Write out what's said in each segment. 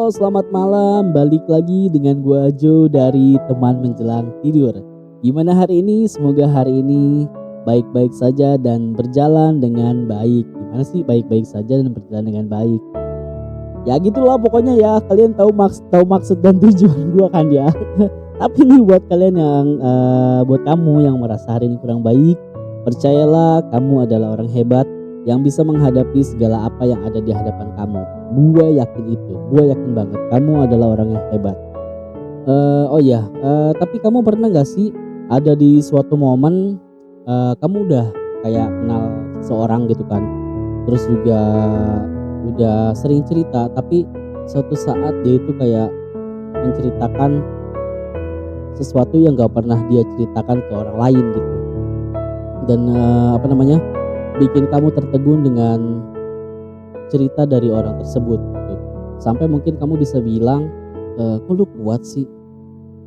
Halo, selamat malam. Balik lagi dengan gua Jo dari teman menjelang tidur. Gimana hari ini? Semoga hari ini baik-baik saja dan berjalan dengan baik. Gimana sih baik-baik saja dan berjalan dengan baik? Ya gitulah pokoknya ya. Kalian tahu maksud dan tujuan gua kan ya. Tapi nih buat kalian yang buat kamu yang merasa hari ini kurang baik, percayalah kamu adalah orang hebat yang bisa menghadapi segala apa yang ada di hadapan kamu. Gua yakin itu, gua yakin banget kamu adalah orang yang hebat. Oh ya, tapi kamu pernah nggak sih ada di suatu momen, kamu udah kayak kenal seseorang gitu kan, terus juga udah sering cerita, tapi suatu saat dia itu kayak menceritakan sesuatu yang nggak pernah dia ceritakan ke orang lain gitu, dan apa namanya, bikin kamu tertegun dengan cerita dari orang tersebut gitu. Sampai mungkin kamu bisa bilang, "Kok lu kuat sih?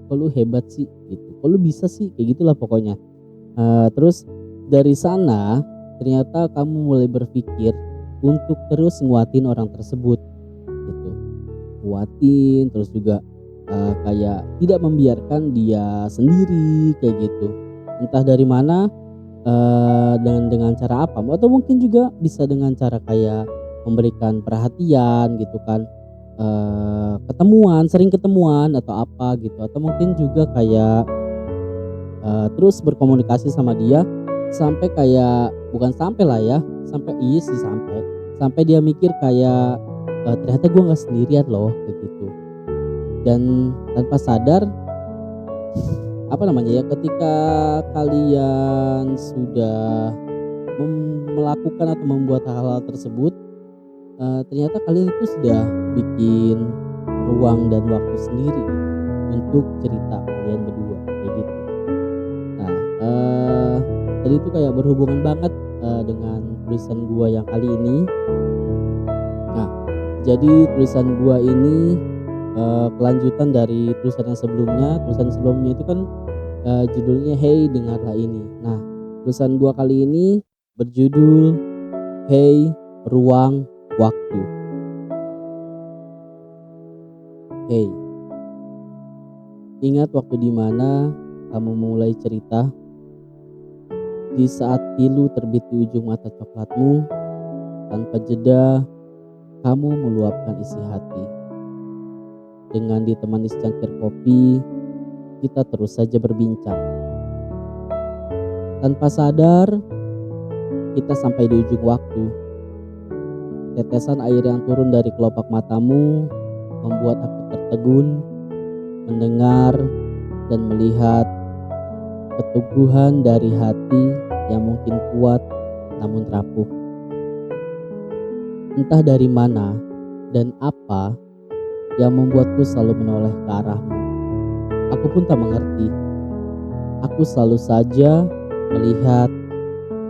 Kok lu hebat sih?" Gitu. "Kok lu bisa sih?" Kayak gitulah pokoknya. Terus dari sana ternyata kamu mulai berpikir untuk terus nguatin orang tersebut gitu. Kuatin terus juga, kayak tidak membiarkan dia sendiri kayak gitu. Entah dari mana, dengan cara apa, atau mungkin juga bisa dengan cara kayak memberikan perhatian gitu kan, sering ketemuan atau apa gitu, atau mungkin juga kayak, terus berkomunikasi sama dia sampai kayak bukan sampai lah ya, sampai iya sih sampai dia mikir kayak, ternyata gue nggak sendirian loh kayak gitu. Dan tanpa sadar, apa namanya ya, ketika kalian sudah melakukan atau membuat hal-hal tersebut, ternyata kalian itu sudah bikin ruang dan waktu sendiri untuk cerita kalian berdua kayak gitu. Nah, tadi itu kayak berhubungan banget, dengan tulisan gua yang kali ini. Nah, jadi tulisan gua ini, kelanjutan dari tulisan yang sebelumnya. Tulisan sebelumnya itu kan, judulnya "Hey dengarlah ini". Nah, tulisan gua kali ini berjudul "Hey ruang waktu". Hey, ingat waktu di mana kamu mulai cerita? Di saat pilu terbit di ujung mata coklatmu, tanpa jeda kamu meluapkan isi hati. Dengan ditemani secangkir kopi, kita terus saja berbincang. Tanpa sadar, kita sampai di ujung waktu. Tetesan air yang turun dari kelopak matamu membuat aku tertegun, mendengar dan melihat keteguhan dari hati yang mungkin kuat namun rapuh. Entah dari mana dan apa yang membuatku selalu menoleh ke arahmu. Aku pun tak mengerti. Aku selalu saja melihat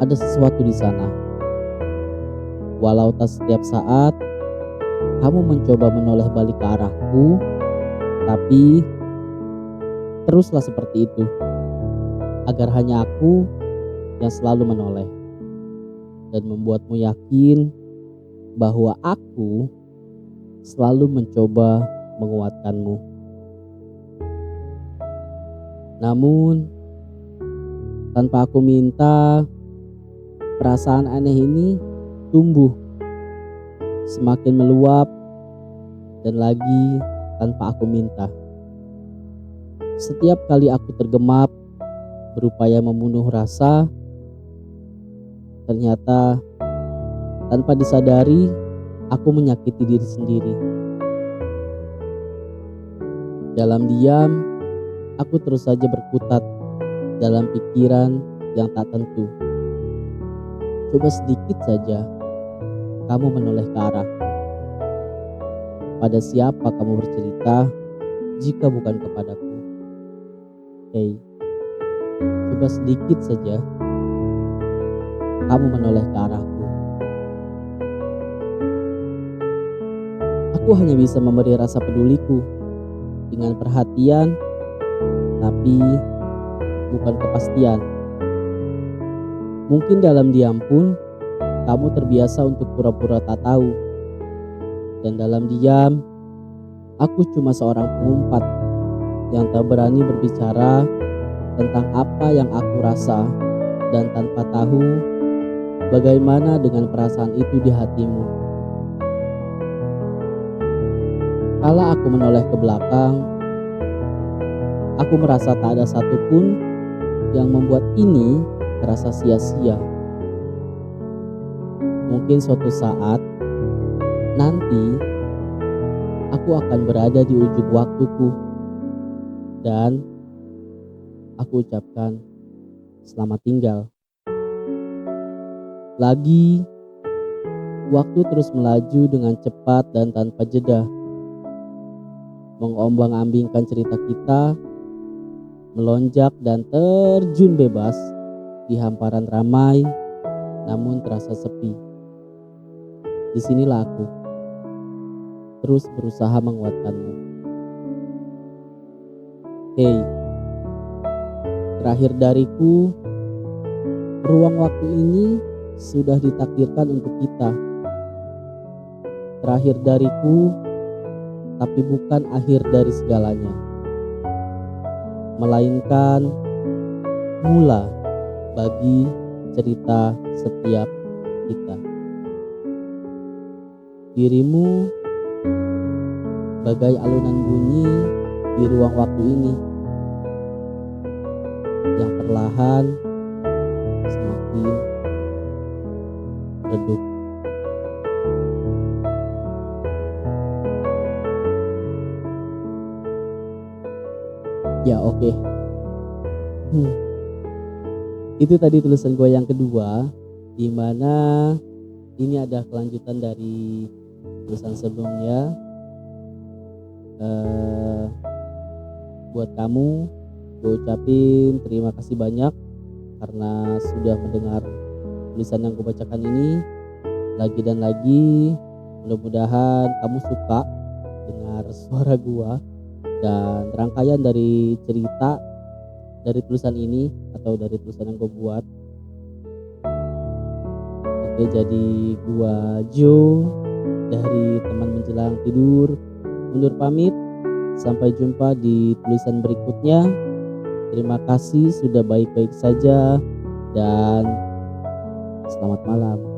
ada sesuatu di sana. Walau tak setiap saat kamu mencoba menoleh balik ke arahku, tapi teruslah seperti itu, agar hanya aku yang selalu menoleh dan membuatmu yakin bahwa aku selalu mencoba menguatkanmu. Namun, tanpa aku minta, perasaan aneh ini tumbuh, semakin meluap, dan lagi tanpa aku minta. Setiap kali aku tergemap, berupaya membunuh rasa, ternyata tanpa disadari, aku menyakiti diri sendiri. Dalam diam, aku terus saja berkutat dalam pikiran yang tak tentu. Coba sedikit saja kamu menoleh ke arahku. Pada siapa kamu bercerita jika bukan kepadaku? Hei, coba sedikit saja kamu menoleh ke arahku. Aku hanya bisa memberi rasa peduliku dengan perhatian, tapi bukan kepastian. Mungkin dalam diam pun kamu terbiasa untuk pura-pura tak tahu. Dan dalam diam Aku cuma seorang pengumpat yang tak berani berbicara tentang apa yang aku rasa dan tanpa tahu bagaimana dengan perasaan itu di hatimu. Kala aku menoleh ke belakang, aku merasa tak ada satupun yang membuat ini terasa sia-sia. Mungkin suatu saat nanti aku akan berada di ujung waktuku dan aku ucapkan selamat tinggal. Lagi, waktu terus melaju dengan cepat dan tanpa jeda, mengombang-ambingkan cerita kita, melonjak dan terjun bebas di hamparan ramai namun terasa sepi. Disinilah aku terus berusaha menguatkanmu. Hei, terakhir dariku, ruang waktu ini sudah ditakdirkan untuk kita. Terakhir dariku, tapi bukan akhir dari segalanya, melainkan mula bagi cerita setiap kita. Dirimu bagai alunan bunyi di ruang waktu ini yang perlahan semakin redup. Ya oke. Itu tadi tulisan gue yang kedua, di mana ini ada kelanjutan dari tulisan sebelumnya. Buat kamu, gue ucapin terima kasih banyak karena sudah mendengar tulisan yang gue bacakan ini lagi dan lagi. Mudah-mudahan kamu suka dengar suara gue dan rangkaian dari cerita dari tulisan ini atau dari tulisan yang gue buat. Oke, jadi gua Jo dari teman menjelang tidur undur pamit. Sampai jumpa di tulisan berikutnya. Terima kasih sudah baik-baik saja dan selamat malam.